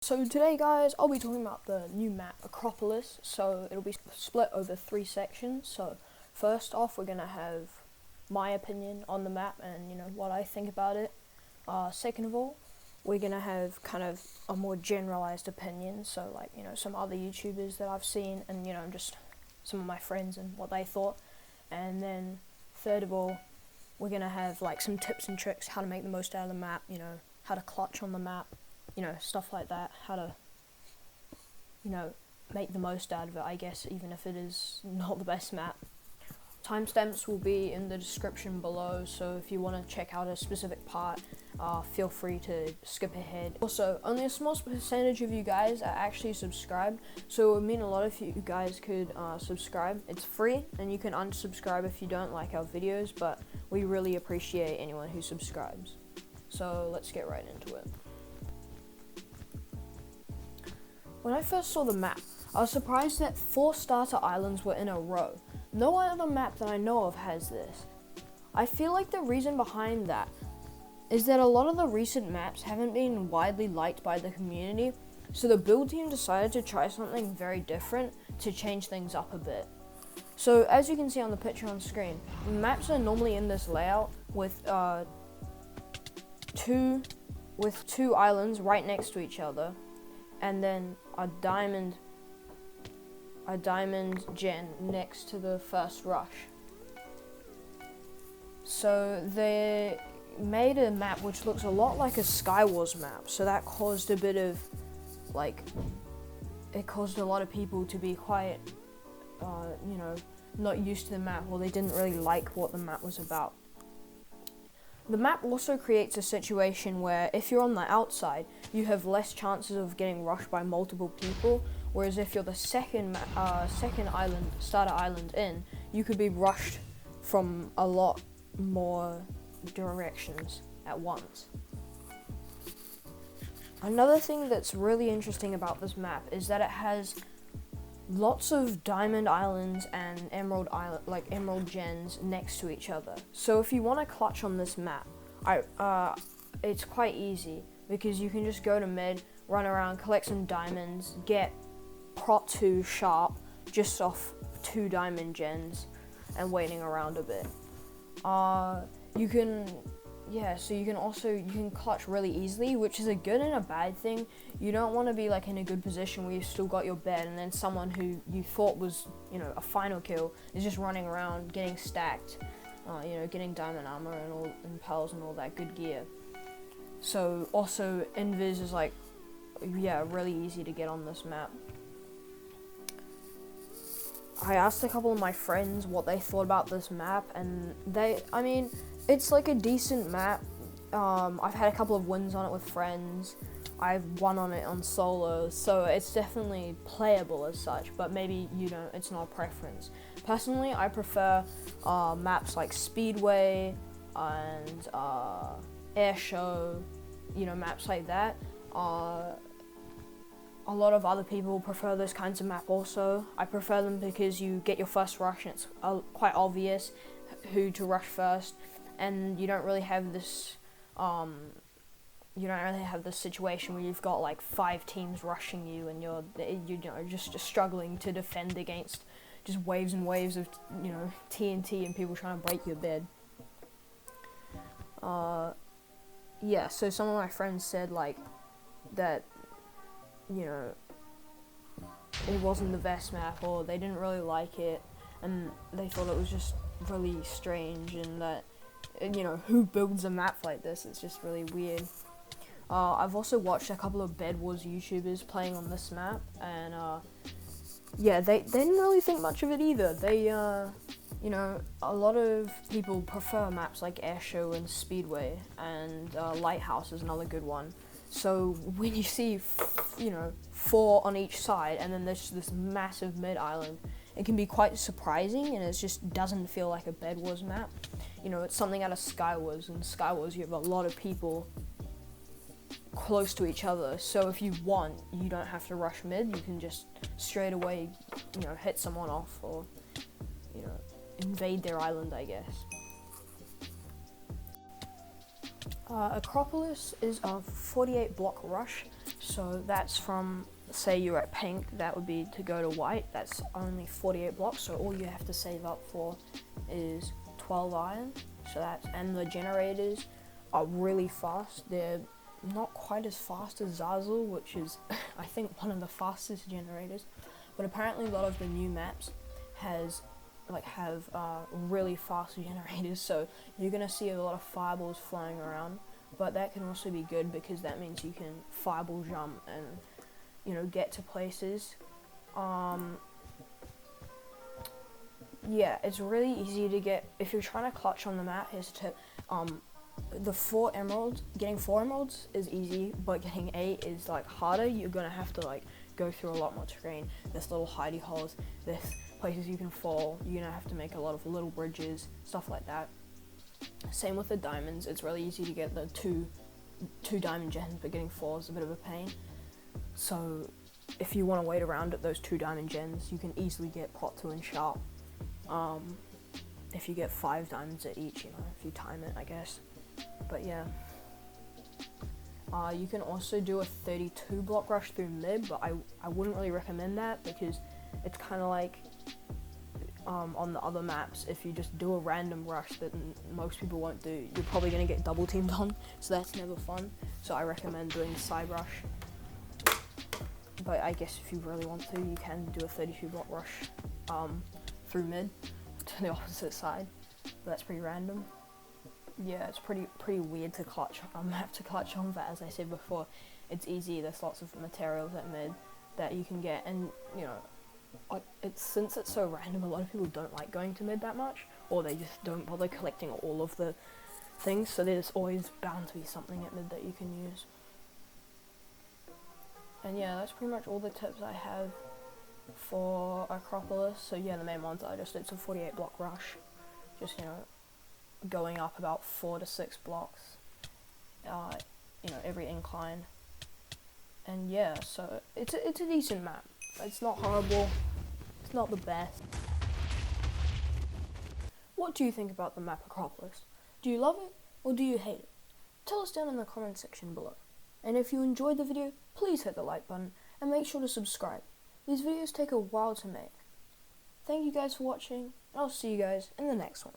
So today, guys, I'll be talking about the new map, Acropolis. So it'll be split over 3 sections. So first off, we're gonna have my opinion on the map and what I think about it. Second of all, we're gonna have kind of a more generalized opinion. So like some other YouTubers that I've seen and just some of my friends and what they thought. And then third of all, we're gonna have like some tips and tricks how to make the most out of the map. How to clutch on the map. Stuff like that, how to, make the most out of it, I guess, even if it is not the best map. Timestamps will be in the description below, so if you want to check out a specific part, feel free to skip ahead. Also, only a small percentage of you guys are actually subscribed, so it would mean a lot if you guys could subscribe. It's free, and you can unsubscribe if you don't like our videos, but we really appreciate anyone who subscribes. So let's get right into it. When I first saw the map, I was surprised that 4 starter islands were in a row. No other map that I know of has this. I feel like the reason behind that is that a lot of the recent maps haven't been widely liked by the community, so the build team decided to try something very different to change things up a bit. So as you can see on the picture on screen, maps are normally in this layout with two islands right next to each other, and then a diamond gen next to the first rush. So they made a map which looks a lot like a Skywars map, so that caused a bit of it caused a lot of people to be quite not used to the map, or they didn't really like what the map was about. The map also creates a situation where if you're on the outside, you have less chances of getting rushed by multiple people, whereas if you're the second starter island in, you could be rushed from a lot more directions at once. Another thing that's really interesting about this map is that it has lots of diamond islands and emerald gens next to each other. So if you want to clutch on this map, it's quite easy because you can just go to mid, run around, collect some diamonds, get prot 2 sharp just off 2 diamond gens and waiting around a bit. You can clutch really easily, which is a good and a bad thing. You don't want to be in a good position where you've still got your bed and then someone who you thought was, a final kill is just running around getting stacked, getting diamond armor and pearls and all that good gear. So also invis is really easy to get on this map. I asked a couple of my friends what they thought about this map, and it's a decent map. I've had a couple of wins on it with friends. I've won on it on solo, so it's definitely playable as such, but maybe, it's not a preference. Personally, I prefer maps like Speedway and Air Show, maps like that. A lot of other people prefer those kinds of map also. I prefer them because you get your first rush and it's quite obvious who to rush first, and you don't really have this situation where you've got 5 teams rushing you and you're just struggling to defend against just waves and waves of TNT and people trying to break your bed. So some of my friends said that it wasn't the best map, or they didn't really like it, and they thought it was just really strange, and that who builds a map like this? It's just really weird. I've also watched a couple of Bedwars YouTubers playing on this map, and they didn't really think much of it either. They a lot of people prefer maps like Airshow and Speedway, and Lighthouse is another good one. So when you see 4 on each side and then there's this massive mid island, it can be quite surprising, and it just doesn't feel like a Bedwars map. It's something out of Skywars, and Skywars you have a lot of people close to each other, so if you want, you don't have to rush mid, you can just straight away hit someone off, or invade their island, I guess. Acropolis is a 48 block rush, So that's from, say you're at pink, that would be to go to white. That's only 48 blocks, so all you have to save up for is 12 iron. So that's, and the generators are really fast. They're not quite as fast as Zazzle, which is I think one of the fastest generators, but apparently a lot of the new maps have really fast generators, so you're gonna see a lot of fireballs flying around. But that can also be good because that means you can fireball jump and, you know, get to places. Yeah, it's really easy to get, if you're trying to clutch on the map. Here's a tip. Getting 4 emeralds is easy, but getting 8 is like harder. You're gonna have to like go through a lot more terrain. There's little hidey holes, there's places you can fall, you're gonna have to make a lot of little bridges, stuff like that. Same with the diamonds, it's really easy to get the two diamond gems, but getting 4 is a bit of a pain. So if you want to wait around at those 2 diamond gems, you can easily get pot 2 and sharp. If you get 5 diamonds at each, you know, if you time it, I guess. But yeah. You can also do a 32 block rush through mid, but I wouldn't really recommend that because it's kind of like on the other maps. If you just do a random rush that most people won't do, you're probably going to get double teamed on, so that's never fun. So I recommend doing the side rush. But I guess if you really want to, you can do a 32 block rush through mid to the opposite side, but that's pretty random. Yeah, it's pretty weird to clutch on a map to clutch on, but as I said before, it's easy. There's lots of materials at mid that you can get, and you know, since it's so random, a lot of people don't like going to mid that much, or they just don't bother collecting all of the things, so there's always bound to be something at mid that you can use. And yeah, that's pretty much all the tips I have for Acropolis. So yeah, the main ones are just, it's a 48 block rush, just, you know, going up about 4 to 6 blocks, you know, every incline. And yeah, so it's a decent map. It's not horrible, it's not the best. What do you think about the map Acropolis? Do you love it or do you hate it? Tell us down in the comment section below. And if you enjoyed the video, please hit the like button and make sure to subscribe. These videos take a while to make. Thank you guys for watching, and I'll see you guys in the next one.